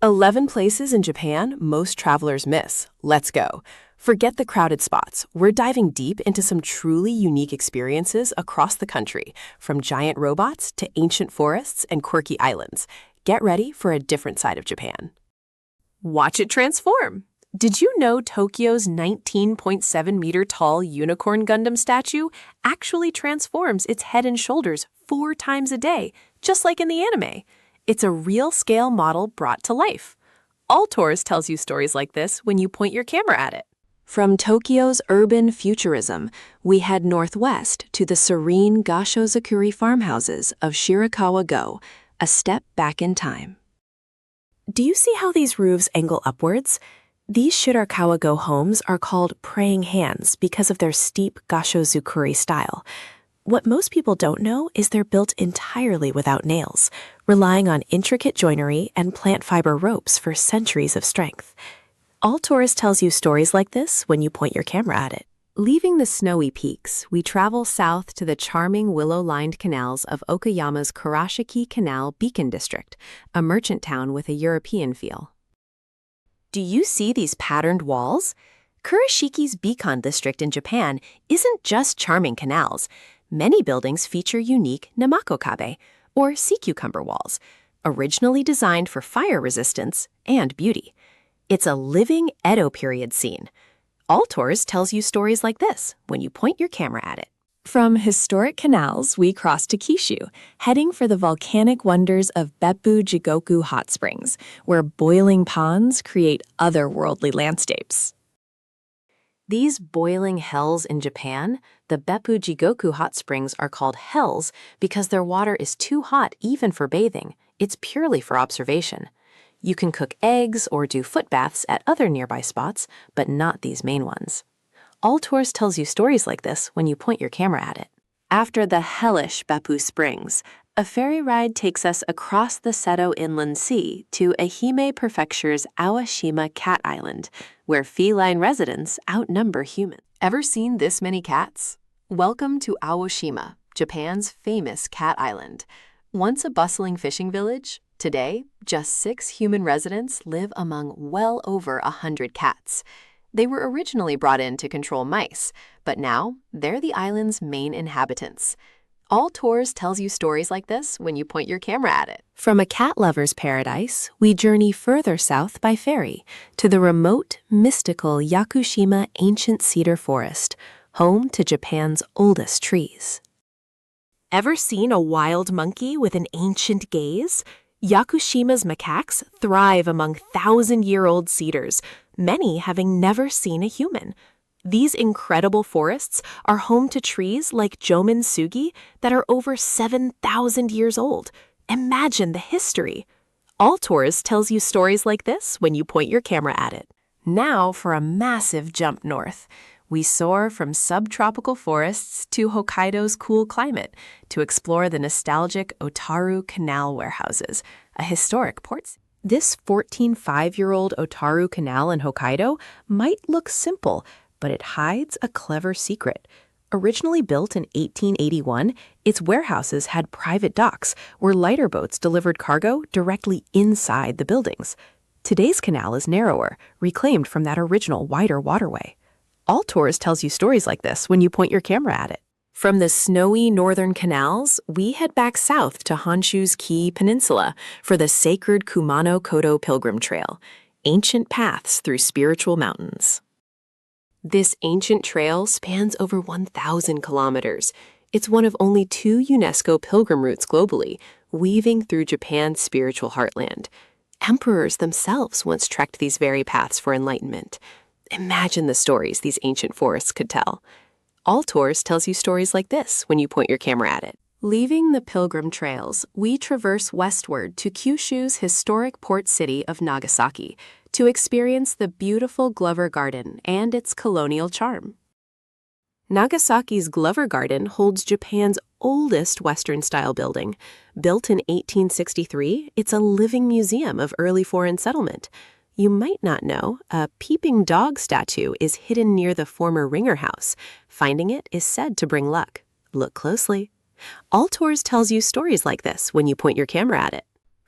11 places in Japan most travelers miss. Let's go. Forget the crowded spots. We're diving deep into some truly unique experiences across the country, from giant robots to ancient forests and quirky islands. Get ready for a different side of Japan. Watch it transform. Did you know Tokyo's 19.7-meter-tall unicorn Gundam statue actually transforms its head and shoulders 4 times a day, just like in the anime? It's a real-scale model brought to life. AllTours tells you stories like this when you point your camera at it. From Tokyo's urban futurism, we head northwest to the serene Gashozakuri farmhouses of Shirakawa-go, a step back in time. Do you see how these roofs angle upwards? These Shirakawa-go homes are called praying hands because of their steep Gashozakuri style. What most people don't know is they're built entirely without nails, relying on intricate joinery and plant fiber ropes for centuries of strength. AllTours tells you stories like this when you point your camera at it. Leaving the snowy peaks, we travel south to the charming willow-lined canals of Okayama's Kurashiki Canal Bikan district, a merchant town with a European feel. Do you see these patterned walls? Kurashiki's Bikan district in Japan isn't just charming canals. Many buildings feature unique namakokabe, or sea cucumber walls, originally designed for fire resistance and beauty. It's a living Edo period scene. AllTours tells you stories like this when you point your camera at it. From historic canals, we cross to Kishu, heading for the volcanic wonders of Beppu Jigoku hot springs, where boiling ponds create otherworldly landscapes. These boiling hells in Japan, the Beppu Jigoku hot springs, are called hells because their water is too hot even for bathing. It's purely for observation. You can cook eggs or do foot baths at other nearby spots, but not these main ones. AllTours tells you stories like this when you point your camera at it. After the hellish Beppu Springs, a ferry ride takes us across the Seto Inland Sea to Ehime Prefecture's Aoshima Cat Island, where feline residents outnumber humans. Ever seen this many cats? Welcome to Aoshima, Japan's famous cat island. Once a bustling fishing village, today, just 6 human residents live among well over 100 cats. They were originally brought in to control mice, but now they're the island's main inhabitants. AllTours tells you stories like this when you point your camera at it. From a cat lover's paradise, we journey further south by ferry to the remote, mystical Yakushima ancient cedar forest, home to Japan's oldest trees. Ever seen a wild monkey with an ancient gaze? Yakushima's macaques thrive among 1,000-year-old cedars, many having never seen a human. These incredible forests are home to trees like Jomen Sugi that are over 7,000 years old. Imagine the history. AllTours tells you stories like this when you point your camera at it. Now for a massive jump north. We soar from subtropical forests to Hokkaido's cool climate to explore the nostalgic Otaru canal warehouses, a historic port city. This 14,500-year-old Otaru Canal in Hokkaido might look simple, but it hides a clever secret. Originally built in 1881, its warehouses had private docks where lighter boats delivered cargo directly inside the buildings. Today's canal is narrower, reclaimed from that original wider waterway. AllTours tells you stories like this when you point your camera at it. From the snowy northern canals, we head back south to Honshu's Key Peninsula for the sacred Kumano Kodo pilgrim trail, ancient paths through spiritual mountains. This ancient trail spans over 1,000 kilometers. It's one of only 2 UNESCO pilgrim routes globally, weaving through Japan's spiritual heartland. Emperors themselves once trekked these very paths for enlightenment. Imagine the stories these ancient forests could tell. AllTours tells you stories like this when you point your camera at it. Leaving the pilgrim trails, we traverse westward to Kyushu's historic port city of Nagasaki to experience the beautiful Glover Garden and its colonial charm. Nagasaki's Glover Garden holds Japan's oldest Western-style building. Built in 1863, it's a living museum of early foreign settlement. You might not know, a peeping dog statue is hidden near the former Ringer House. Finding it is said to bring luck. Look closely. AllTours tells you stories like this when you point your camera at it.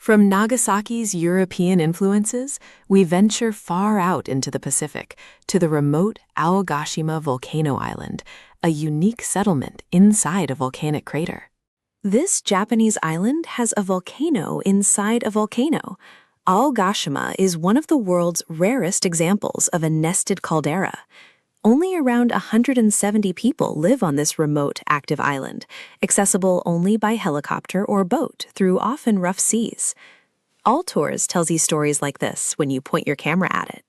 From Nagasaki's European influences, we venture far out into the Pacific to the remote Aogashima volcano island, a unique settlement inside a volcanic crater. This Japanese island has a volcano inside a volcano. Aogashima is one of the world's rarest examples of a nested caldera. Only around 170 people live on this remote, active island, accessible only by helicopter or boat through often rough seas. AllTours tells you stories like this when you point your camera at it.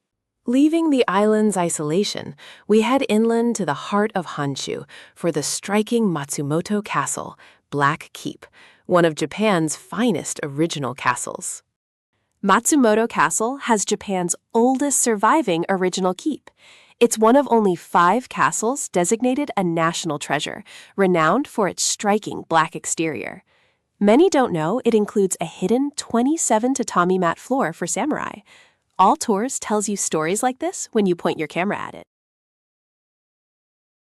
Leaving the island's isolation, we head inland to the heart of Honshu for the striking Matsumoto Castle, Black Keep, one of Japan's finest original castles. Matsumoto Castle has Japan's oldest surviving original keep. It's one of only 5 castles designated a national treasure, renowned for its striking black exterior. Many don't know it includes a hidden 27 tatami mat floor for samurai. AllTours tells you stories like this when you point your camera at it.